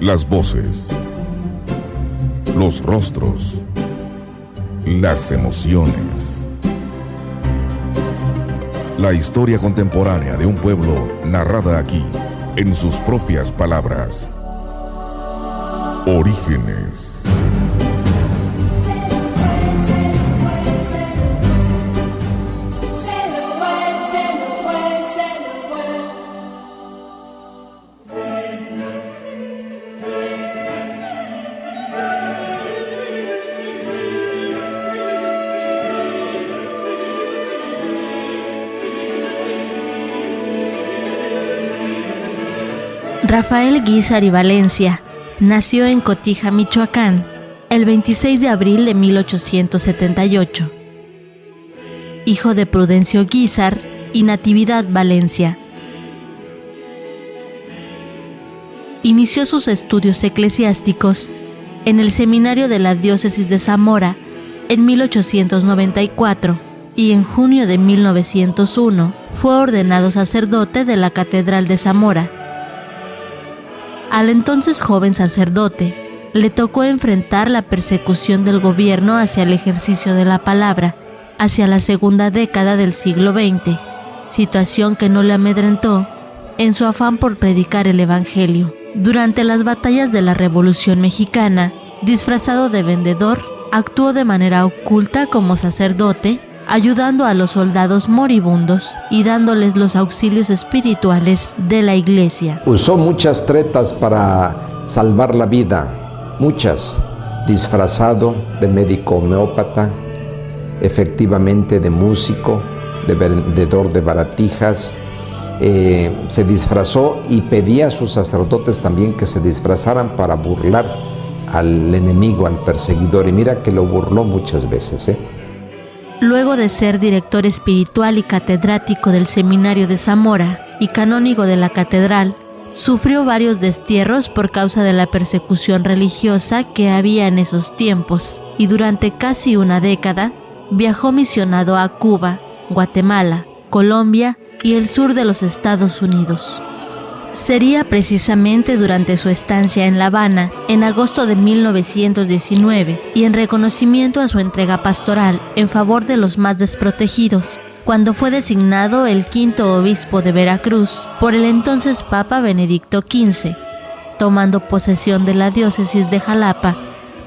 Las voces, los rostros, las emociones. La historia contemporánea de un pueblo narrada aquí, en sus propias palabras. Orígenes. Rafael Guízar y Valencia nació en Cotija, Michoacán, el 26 de abril de 1878. Hijo de Prudencio Guízar y Natividad Valencia. Inició sus estudios eclesiásticos en el seminario de la diócesis de Zamora en 1894 y en junio de 1901 fue ordenado sacerdote de la Catedral de Zamora. Al entonces joven sacerdote, le tocó enfrentar la persecución del gobierno hacia el ejercicio de la palabra, hacia la segunda década del siglo XX, situación que no le amedrentó en su afán por predicar el Evangelio. Durante las batallas de la Revolución Mexicana, disfrazado de vendedor, actuó de manera oculta como sacerdote, ayudando a los soldados moribundos y dándoles los auxilios espirituales de la iglesia. Usó muchas tretas para salvar la vida, muchas, disfrazado de médico homeópata, efectivamente de músico, de vendedor de baratijas, se disfrazó y pedía a sus sacerdotes también que se disfrazaran para burlar al enemigo, al perseguidor, y mira que lo burló muchas veces, Luego de ser director espiritual y catedrático del Seminario de Zamora y canónigo de la Catedral, sufrió varios destierros por causa de la persecución religiosa que había en esos tiempos, y durante casi una década viajó misionado a Cuba, Guatemala, Colombia y el sur de los Estados Unidos. Sería precisamente durante su estancia en La Habana, en agosto de 1919, y en reconocimiento a su entrega pastoral en favor de los más desprotegidos, cuando fue designado el quinto obispo de Veracruz por el entonces Papa Benedicto XV, tomando posesión de la diócesis de Jalapa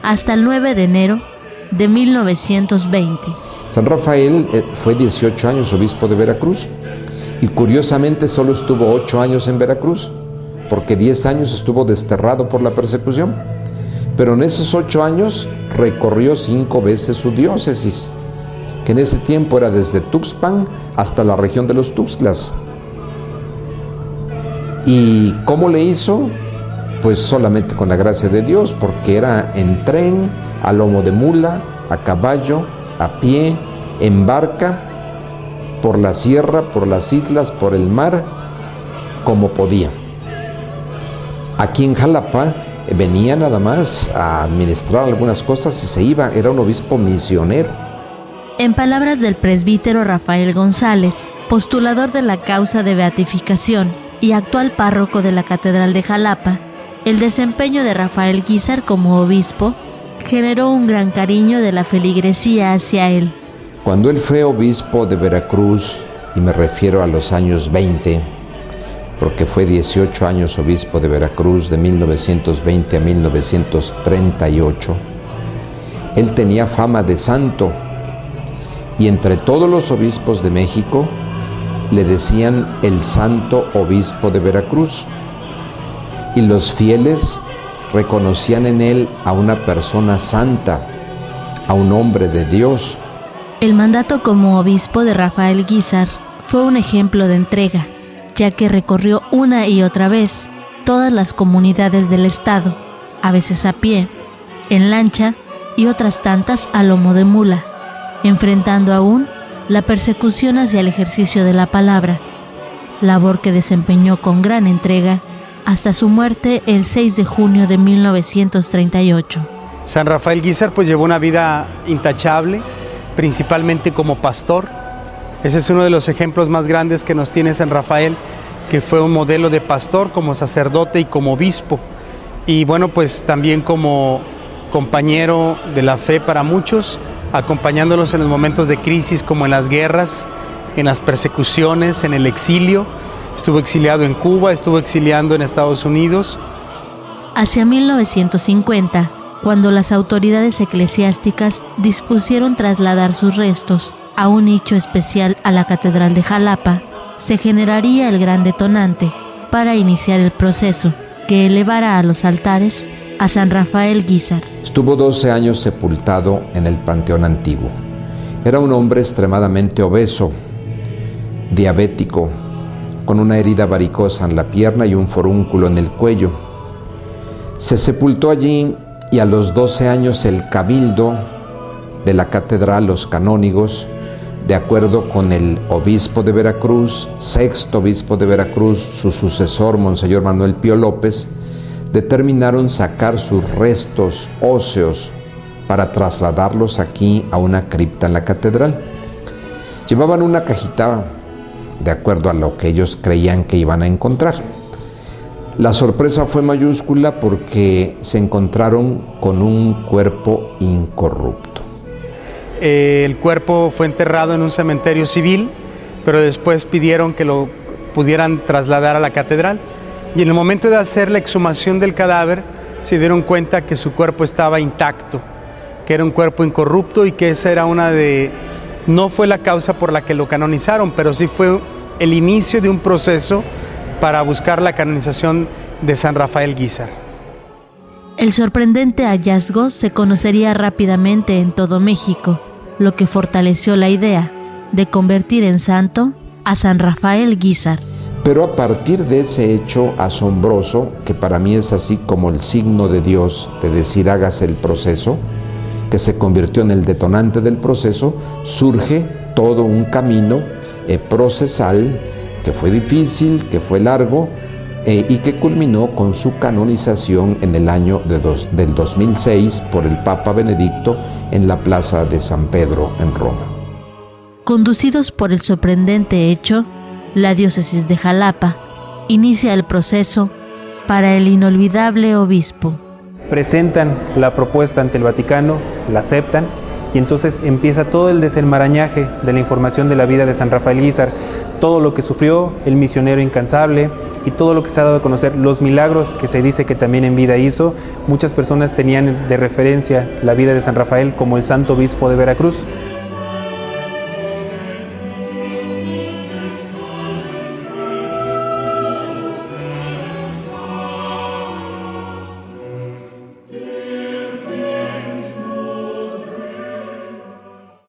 hasta el 9 de enero de 1920. San Rafael fue 18 años obispo de Veracruz. Y curiosamente solo estuvo 8 años en Veracruz, porque 10 años estuvo desterrado por la persecución. Pero en esos 8 años recorrió 5 veces su diócesis, que en ese tiempo era desde Tuxpan hasta la región de los Tuxtlas. ¿Y cómo le hizo? Pues solamente con la gracia de Dios, porque era en tren, a lomo de mula, a caballo, a pie, en barca, por la sierra, por las islas, por el mar, como podía. Aquí en Jalapa venía nada más a administrar algunas cosas y se iba, era un obispo misionero. En palabras del presbítero Rafael González, postulador de la causa de beatificación y actual párroco de la Catedral de Jalapa, el desempeño de Rafael Guízar como obispo generó un gran cariño de la feligresía hacia él. Cuando él fue obispo de Veracruz, y me refiero a los años 20, porque fue 18 años obispo de Veracruz, de 1920 a 1938, él tenía fama de santo, y entre todos los obispos de México le decían el santo obispo de Veracruz, y los fieles reconocían en él a una persona santa, a un hombre de Dios. El mandato como obispo de Rafael Guízar fue un ejemplo de entrega, ya que recorrió una y otra vez todas las comunidades del estado, a veces a pie, en lancha y otras tantas a lomo de mula, enfrentando aún la persecución hacia el ejercicio de la palabra, labor que desempeñó con gran entrega hasta su muerte el 6 de junio de 1938. San Rafael Guízar pues llevó una vida intachable, principalmente como pastor. Ese es uno de los ejemplos más grandes que nos tiene San Rafael, que fue un modelo de pastor como sacerdote y como obispo. y bueno, pues también como compañero de la fe para muchos, acompañándolos en los momentos de crisis como en las guerras, en las persecuciones, en el exilio. Estuvo exiliado en Cuba, estuvo exiliando en Estados Unidos. Hacia 1950, cuando las autoridades eclesiásticas dispusieron trasladar sus restos a un nicho especial a la Catedral de Jalapa, se generaría el gran detonante para iniciar el proceso que elevara a los altares a San Rafael Guízar. Estuvo 12 años sepultado en el Panteón Antiguo. Era un hombre extremadamente obeso, diabético, con una herida varicosa en la pierna y un forúnculo en el cuello. Se sepultó allí y a los 12 años el cabildo de la catedral, los canónigos, de acuerdo con el obispo de Veracruz, sexto obispo de Veracruz, su sucesor, Monseñor Manuel Pío López, determinaron sacar sus restos óseos para trasladarlos aquí a una cripta en la catedral. Llevaban una cajita de acuerdo a lo que ellos creían que iban a encontrar. La sorpresa fue mayúscula porque se encontraron con un cuerpo incorrupto. El cuerpo fue enterrado en un cementerio civil, pero después pidieron que lo pudieran trasladar a la catedral. Y en el momento de hacer la exhumación del cadáver, se dieron cuenta que su cuerpo estaba intacto, que era un cuerpo incorrupto y que esa era no fue la causa por la que lo canonizaron, pero sí fue el inicio de un proceso para buscar la canonización de San Rafael Guízar. El sorprendente hallazgo se conocería rápidamente en todo México, lo que fortaleció la idea de convertir en santo a San Rafael Guízar. Pero a partir de ese hecho asombroso, que para mí es así como el signo de Dios de decir hágase el proceso, que se convirtió en el detonante del proceso, surge todo un camino procesal que fue difícil, que fue largo y que culminó con su canonización en el año del 2006 por el Papa Benedicto en la Plaza de San Pedro en Roma. Conducidos por el sorprendente hecho, la diócesis de Jalapa inicia el proceso para el inolvidable obispo. Presentan la propuesta ante el Vaticano, la aceptan y entonces empieza todo el desenmarañaje de la información de la vida de San Rafael Guízar, todo lo que sufrió, el misionero incansable y todo lo que se ha dado a conocer, los milagros que se dice que también en vida hizo. Muchas personas tenían de referencia la vida de San Rafael como el santo obispo de Veracruz.